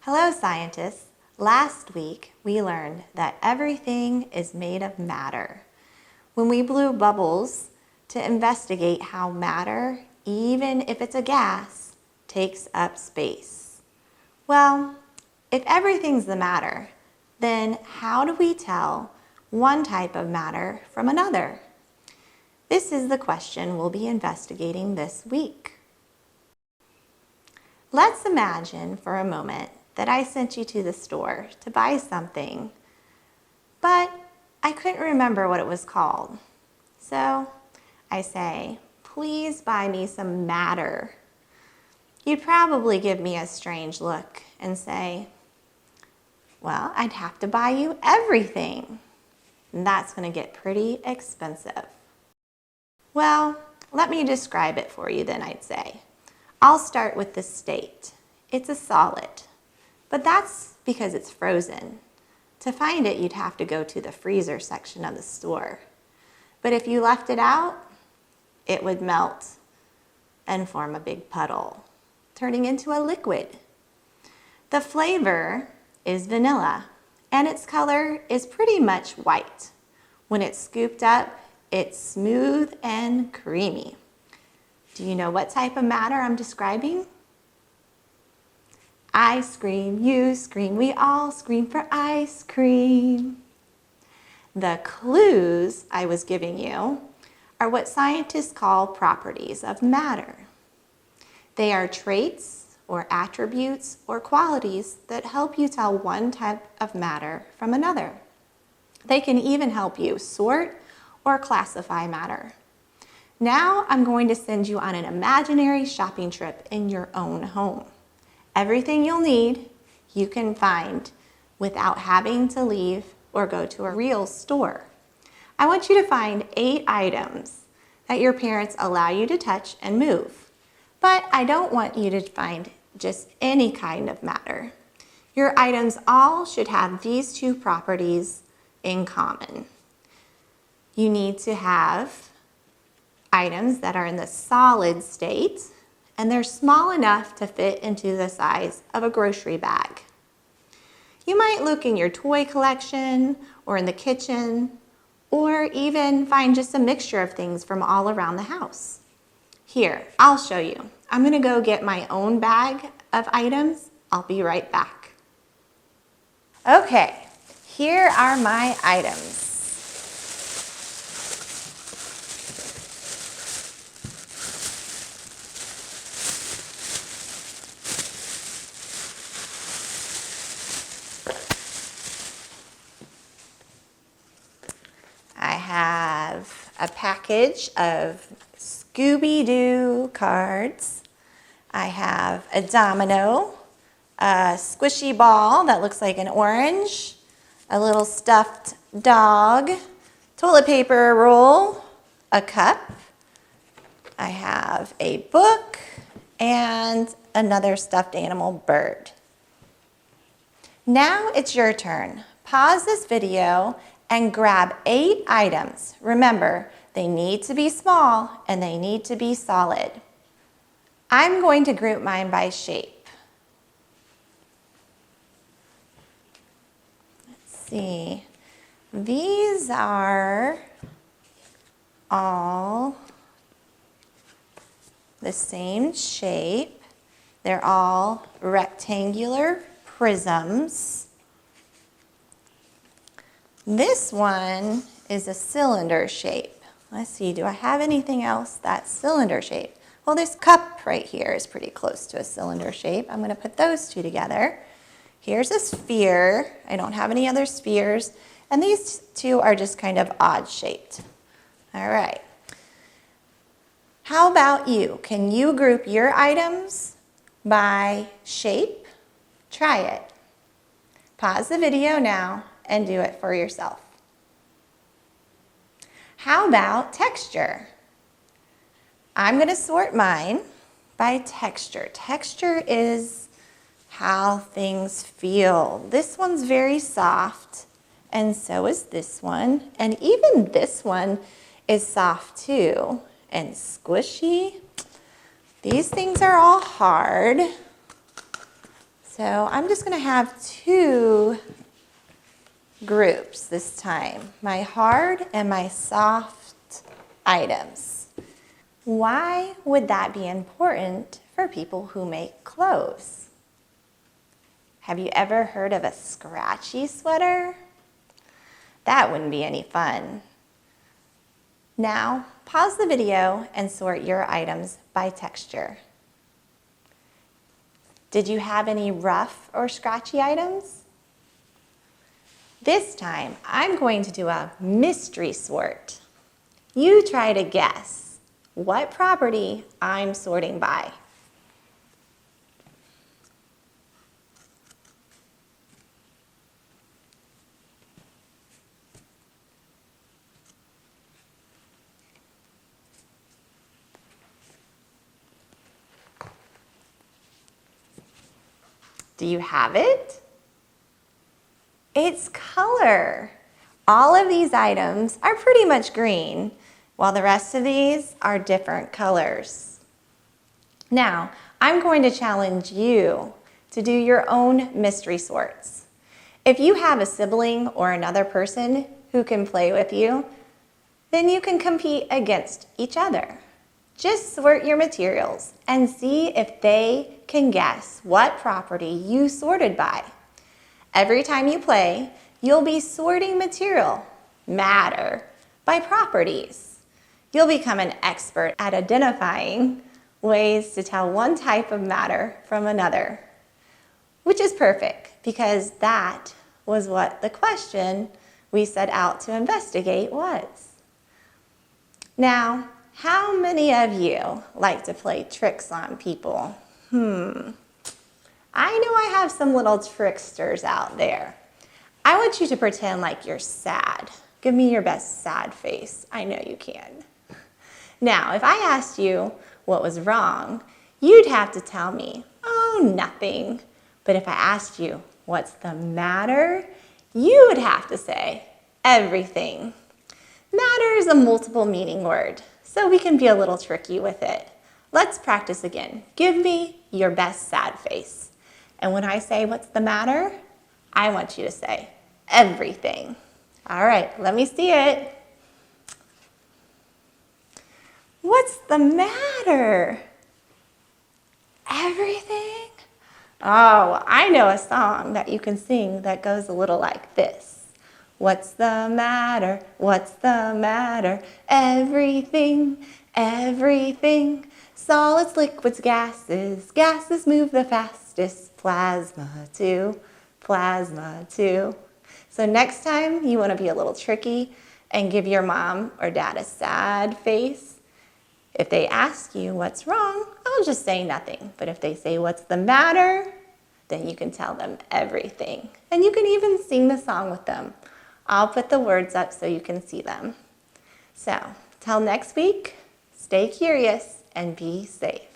Hello, scientists. Last week, we learned that everything is made of matter. When we blew bubbles to investigate how matter, even if it's a gas, takes up space. Well, if everything's the matter, then how do we tell one type of matter from another? This is the question we'll be investigating this week. Let's imagine for a moment that I sent you to the store to buy something, but I couldn't remember what it was called. So I say, please buy me some matter. You'd probably give me a strange look and say, well, I'd have to buy you everything. And that's going to get pretty expensive. Well, let me describe it for you then, I'd say. I'll start with the state. It's a solid, but that's because it's frozen. To find it, you'd have to go to the freezer section of the store. But if you left it out, it would melt and form a big puddle, turning into a liquid. The flavor is vanilla, and its color is pretty much white. When it's scooped up, it's smooth and creamy. Do you know what type of matter I'm describing? I scream, you scream, we all scream for ice cream. The clues I was giving you are what scientists call properties of matter. They are traits or attributes or qualities that help you tell one type of matter from another. They can even help you sort or classify matter. Now I'm going to send you on an imaginary shopping trip in your own home. Everything you'll need you can find without having to leave or go to a real store. I want you to find 8 items that your parents allow you to touch and move. But I don't want you to find just any kind of matter. Your items all should have these 2 properties in common. You need to have items that are in the solid state, and they're small enough to fit into the size of a grocery bag. You might look in your toy collection or in the kitchen, or even find just a mixture of things from all around the house. Here, I'll show you. I'm going to go get my own bag of items. I'll be right back. Okay, here are my items. I have a package of Scooby-Doo cards. I have a domino, a squishy ball that looks like an orange, a little stuffed dog, toilet paper roll, a cup. I have a book and another stuffed animal bird. Now it's your turn. Pause this video and grab 8 items. Remember, they need to be small and they need to be solid. I'm going to group mine by shape. Let's see. These are all the same shape. They're all rectangular prisms. This one is a cylinder shape. Let's see, do I have anything else that's cylinder shape? Well, this cup right here is pretty close to a cylinder shape. I'm going to put those 2 together. Here's a sphere. I don't have any other spheres. And these 2 are just kind of odd shaped. All right. How about you? Can you group your items by shape? Try it. Pause the video now and do it for yourself. How about texture? I'm going to sort mine by texture. Texture is how things feel. This one's very soft, and so is this one. And even this one is soft too, and squishy. These things are all hard. So I'm just going to have two groups this time, my hard and my soft items. Why would that be important for people who make clothes? Have you ever heard of a scratchy sweater? That wouldn't be any fun. Now, pause the video and sort your items by texture. Did you have any rough or scratchy items? This time, I'm going to do a mystery sort. You try to guess what property I'm sorting by. Do you have it? It's color. All of these items are pretty much green, while the rest of these are different colors. Now, I'm going to challenge you to do your own mystery sorts. If you have a sibling or another person who can play with you, then you can compete against each other. Just sort your materials and see if they can guess what property you sorted by. Every time you play, you'll be sorting material, matter, by properties. You'll become an expert at identifying ways to tell one type of matter from another, which is perfect because that was what the question we set out to investigate was. Now, how many of you like to play tricks on people? I know I have some little tricksters out there. I want you to pretend like you're sad. Give me your best sad face. I know you can. Now, if I asked you what was wrong, you'd have to tell me, oh, nothing. But if I asked you, what's the matter? You would have to say, everything. Matter is a multiple meaning word, so we can be a little tricky with it. Let's practice again. Give me your best sad face. And when I say, what's the matter? I want you to say, everything. All right, let me see it. What's the matter? Everything? Oh, I know a song that you can sing that goes a little like this. What's the matter? What's the matter? Everything, everything. Solids, liquids, gases. Gases move the fastest. Plasma too. Plasma too. So next time you want to be a little tricky and give your mom or dad a sad face. If they ask you what's wrong, I'll just say nothing. But if they say what's the matter, then you can tell them everything. And you can even sing the song with them. I'll put the words up so you can see them. So, till next week, stay curious and be safe.